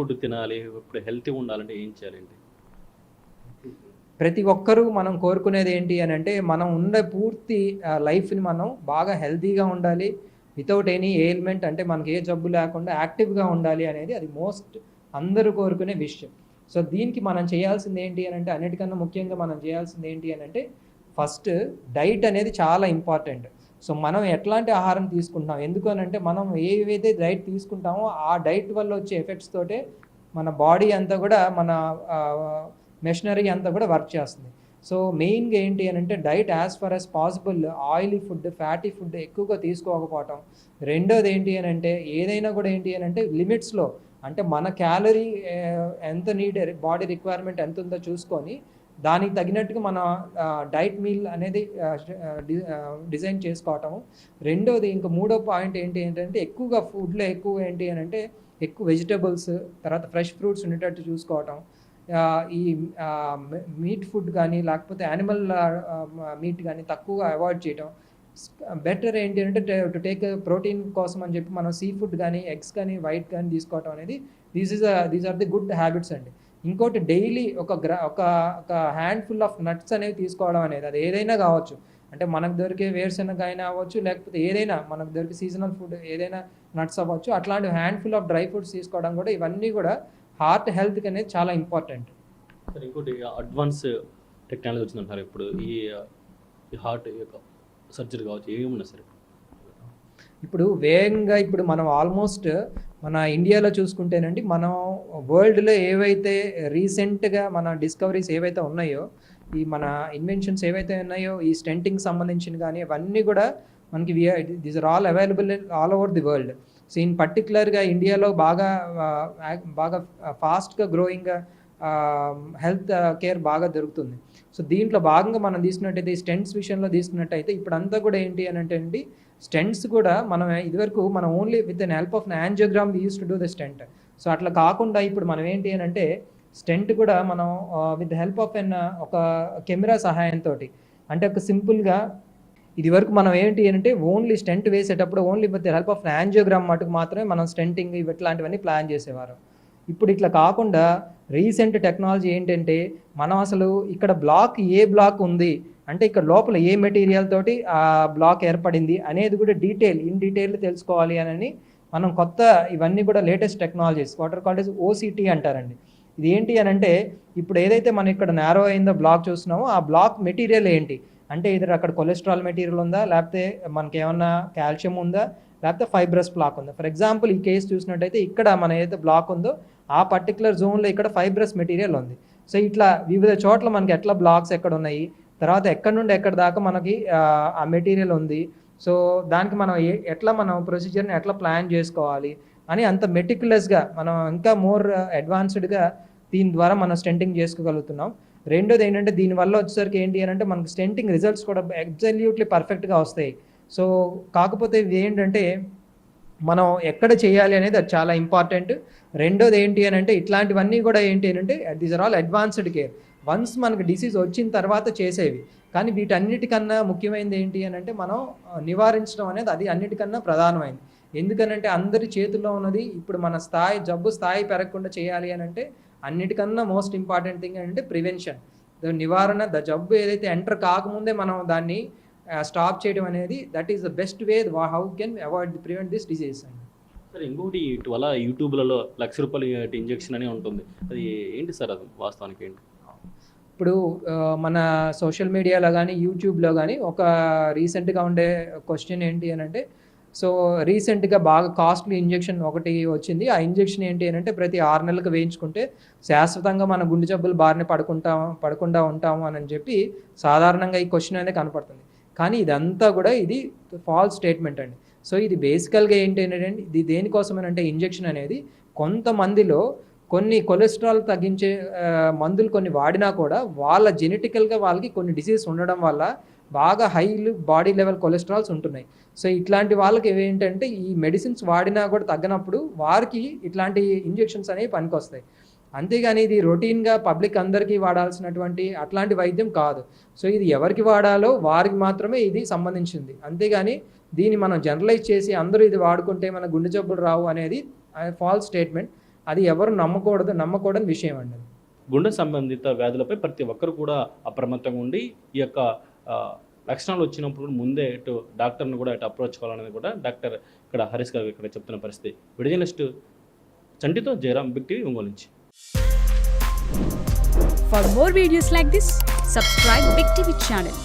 Food తినాలి, ఇప్పుడు హెల్తీగా ఉండాలంటే ఏం చేయాలండి? ప్రతి ఒక్కరూ మనం కోరుకునేది ఏంటి అని అంటే మనం ఉండే పూర్తి లైఫ్ని మనం బాగా హెల్తీగా ఉండాలి, వితౌట్ ఎనీ ఎయిల్మెంట్, అంటే మనకి ఏ జబ్బు లేకుండా యాక్టివ్గా ఉండాలి అనేది అది మోస్ట్ అందరూ కోరుకునే విషయం. సో దీనికి మనం చేయాల్సింది ఏంటి అని అంటే, అన్నిటికన్నా ముఖ్యంగా మనం చేయాల్సింది ఏంటి అని అంటే, ఫస్ట్ డైట్ అనేది చాలా ఇంపార్టెంట్. సో మనం ఎట్లాంటి ఆహారం తీసుకుంటున్నాం, ఎందుకు అని అంటే మనం ఏవైతే డైట్ తీసుకుంటామో ఆ డైట్ వల్ల వచ్చే ఎఫెక్ట్స్ తోటే మన బాడీ అంతా కూడా మన మెషినరీ అంతా కూడా వర్క్ చేస్తుంది. సో మెయిన్గా ఏంటి అని అంటే diet as for as possible oily food, fatty food ఎక్కువగా తీసుకోకపోవటం. రెండోది ఏంటి అని అంటే ఏదైనా కూడా ఏంటి అని అంటే లిమిట్స్లో, అంటే మన క్యాలరీ ఎంత నీడ్, బాడీ రిక్వైర్మెంట్ ఎంత ఉందో చూసుకొని దానికి తగినట్టుగా మన డైట్ మీల్ అనేది డిజైన్ చేసుకోవటము. రెండోది ఇంకా మూడో పాయింట్ ఏంటి ఏంటంటే ఎక్కువగా ఫుడ్లో ఎక్కువ ఏంటి అని అంటే ఎక్కువ వెజిటబుల్స్, తర్వాత ఫ్రెష్ ఫ్రూట్స్ ఉండేటట్టు చూసుకోవటం. ఈ మీట్ ఫుడ్ కానీ లేకపోతే యానిమల్ మీట్ కానీ తక్కువగా అవాయిడ్ చేయటం. బెటర్ ఏంటి అంటే టు టేక్ ప్రోటీన్ కోసం అని చెప్పి మనం సీ ఫుడ్ కానీ ఎగ్స్ కానీ వైట్ కానీ తీసుకోవటం అనేది these are the good habits అండి. ఇంకోటి డైలీ ఒక హ్యాండ్ఫుల్ ఆఫ్ నట్స్ అనేవి తీసుకోవడం అనేది, అది ఏదైనా కావచ్చు, అంటే మనకు దొరికే వేరుశనగ అయినా అవ్వచ్చు, లేకపోతే ఏదైనా మనకు దొరికే సీజనల్ ఫుడ్ ఏదైనా నట్స్ అవ్వచ్చు, అట్లాంటి హ్యాండ్ఫుల్ ఆఫ్ డ్రై ఫ్రూట్స్ తీసుకోవడం కూడా, ఇవన్నీ కూడా హార్ట్ హెల్త్కి అనేది చాలా ఇంపార్టెంట్. సార్ ఇంకోటి అడ్వాన్స్ టెక్నాలజీ వచ్చిందంటారు ఇప్పుడు ఈ హార్ట్ యొక్క సర్జరీ కావచ్చు, ఏమున్నా సరే ఇప్పుడు వేగంగా ఇప్పుడు మనం ఆల్మోస్ట్ మన ఇండియాలో చూసుకుంటేనండి, మనం వరల్డ్లో ఏవైతే రీసెంట్గా మన డిస్కవరీస్ ఏవైతే ఉన్నాయో, ఈ మన ఇన్వెన్షన్స్ ఏవైతే ఉన్నాయో, ఈ స్టెంటింగ్ సంబంధించిన కానీ అవన్నీ కూడా మనకి these are all available all over the world. So in పర్టికులర్గా ఇండియాలో బాగా ఫాస్ట్గా గ్రోయింగ్ హెల్త్ కేర్ బాగా దొరుకుతుంది. సో దీంట్లో భాగంగా మనం తీసుకున్నట్టయితే, ఈ స్టెంట్స్ విషయంలో తీసుకున్నట్టయితే ఇప్పుడంతా కూడా ఏంటి అని అంటే అండి, స్టెంట్స్ కూడా మనం ఇదివరకు మనం only with an help of angiogram use to do the stent. So అట్లా కాకుండా ఇప్పుడు మనం ఏంటి అని అంటే స్టెంట్ కూడా మనం విత్ హెల్ప్ ఆఫ్ ఒక కెమెరా సహాయంతో, అంటే ఒక సింపుల్గా ఇది వరకు మనం ఏంటి అంటే ఓన్లీ స్టెంట్ వేసేటప్పుడు only with help of angiogram మటుకు మాత్రమే మనం స్టెంటింగ్ ఇట్లాంటివన్నీ ప్లాన్ చేసేవారు. ఇప్పుడు ఇట్లా కాకుండా రీసెంట్ టెక్నాలజీ ఏంటంటే మనం అసలు ఇక్కడ ఏ బ్లాక్ ఉంది అంటే ఇక్కడ లోపల ఏ మెటీరియల్ తోటి ఆ బ్లాక్ ఏర్పడింది అనేది కూడా ఇన్ డీటెయిల్ తెలుసుకోవాలి అని మనం కొత్త ఇవన్నీ కూడా latest technologies water called OCT అంటారండి. ఇది ఏంటి అని అంటే ఇప్పుడు ఏదైతే మనం ఇక్కడ నేరో అయిందో బ్లాక్ చూస్తున్నామో ఆ బ్లాక్ మెటీరియల్ ఏంటి అంటే ఇద్దరు అక్కడ కొలెస్ట్రాల్ మెటీరియల్ ఉందా, లేకపోతే మనకి ఏమన్నా కాల్షియం ఉందా, లేకపోతే ఫైబ్రస్ బ్లాక్ ఉందా. ఫర్ ఎగ్జాంపుల్ ఈ కేసు చూసినట్టయితే ఇక్కడ మన ఏదైతే బ్లాక్ ఉందో ఆ పర్టికులర్ జోన్లో ఇక్కడ ఫైబ్రస్ మెటీరియల్ ఉంది. సో ఇట్లా వివిధ చోట్ల మనకి ఎట్లా బ్లాక్స్ ఎక్కడ ఉన్నాయి, తర్వాత ఎక్కడి నుండి ఎక్కడి దాకా మనకి ఆ మెటీరియల్ ఉంది, సో దానికి మనం ఎట్లా మనం ప్రొసీజర్ని ఎట్లా ప్లాన్ చేసుకోవాలి అని అంత మెటిక్యులస్గా మనం ఇంకా మోర్ అడ్వాన్స్డ్గా దీని ద్వారా మనం స్టెంటింగ్ చేసుకోగలుగుతున్నాం. రెండోది ఏంటంటే దీనివల్ల వచ్చేసరికి ఏంటి అని అంటే మనకు స్టెంటింగ్ రిజల్ట్స్ కూడా అబ్సల్యూట్లీ పర్ఫెక్ట్గా వస్తాయి. సో కాకపోతే ఇది ఏంటంటే మనం ఎక్కడ చేయాలి అనేది అది చాలా ఇంపార్టెంట్. రెండోది ఏంటి అని అంటే ఇట్లాంటివన్నీ కూడా ఏంటి అని అంటే these are all advanced care, once మనకు డిసీజ్ వచ్చిన తర్వాత చేసేవి. కానీ వీటన్నిటికన్నా ముఖ్యమైనది ఏంటి అని అంటే మనం నివారించడం అనేది అది అన్నిటికన్నా ప్రధానమైనది. ఎందుకనంటే అందరి చేతుల్లో ఉన్నది ఇప్పుడు మన జబ్బు స్థాయి పెరగకుండా చేయాలి అని అంటే అన్నిటికన్నా మోస్ట్ ఇంపార్టెంట్ థింగ్ అంటే ప్రివెన్షన్, నివారణ. జబ్బు ఏదైతే ఎంటర్ కాకముందే మనం దాన్ని స్టాప్ చేయడం అనేది that is the best way how can avoid prevent this disease అండి. సార్ ఇంకోటి ఇటీవల యూట్యూబ్లలో ₹1,00,000 ఇంజెక్షన్ అని ఉంటుంది, అది ఏంటి సార్, అది వాస్తవానికి ఏంటి? ఇప్పుడు మన సోషల్ మీడియాలో కానీ యూట్యూబ్లో కానీ ఒక రీసెంట్గా ఉండే క్వశ్చన్ ఏంటి అని అంటే, సో రీసెంట్గా బాగా కాస్ట్లీ ఇంజెక్షన్ ఒకటి వచ్చింది. ఆ ఇంజెక్షన్ ఏంటి అని అంటే ప్రతి 6 నెలలకు వేయించుకుంటే శాశ్వతంగా మన గుండె జబ్బులు బారిన పడకుండా ఉంటాము అని చెప్పి సాధారణంగా ఈ క్వశ్చన్ అనేది కనపడుతుంది. కానీ ఇదంతా కూడా ఇది ఫాల్స్ స్టేట్మెంట్ అండి. సో ఇది బేసికల్గా ఏంటి అంటే ఇది దేనికోసమనంటే ఇంజెక్షన్ అనేది కొంతమందిలో కొన్ని కొలెస్ట్రాల్ తగ్గించే మందులు కొన్ని వాడినా కూడా వాళ్ళ జెనెటికల్గా వాళ్ళకి కొన్ని డిసీజ్ ఉండడం వల్ల బాగా హై బాడీ లెవెల్ కొలెస్ట్రాల్స్ ఉంటున్నాయి. సో ఇట్లాంటి వాళ్ళకి ఏంటంటే ఈ మెడిసిన్స్ వాడినా కూడా తగ్గనప్పుడు వారికి ఇట్లాంటి ఇంజెక్షన్స్ అనేవి పనికొస్తాయి. అంతేగాని ఇది రొటీన్గా పబ్లిక్ అందరికీ వాడాల్సినటువంటి అట్లాంటి వైద్యం కాదు. సో ఇది ఎవరికి వాడాలో వారికి మాత్రమే ఇది సంబంధించింది. అంతేగాని దీన్ని మనం జనరలైజ్ చేసి అందరూ ఇది వాడుకుంటే మన గుండె జబ్బులు రావు అనేది ఫాల్స్ స్టేట్మెంట్. అది ఎవరు నమ్మకూడని విషయం అండి. గుండె సంబంధిత వ్యాధులపై ప్రతి ఒక్కరు కూడా అప్రమత్తంగా ఉండి ఈ యొక్క లక్షణాలు వచ్చినప్పుడు ముందే ఇటు డాక్టర్ని కూడా ఇటు అప్రోచ్ కావాలనేది కూడా డాక్టర్ ఇక్కడ హరీష్ గారు ఇక్కడ చెప్తున్న పరిస్థితి. విడిజనలిస్ట్ చంటితో జయరాం, బిగ్ టీవీ ఒంగోలు నుంచి. For more videos like this, subscribe Big TV channel.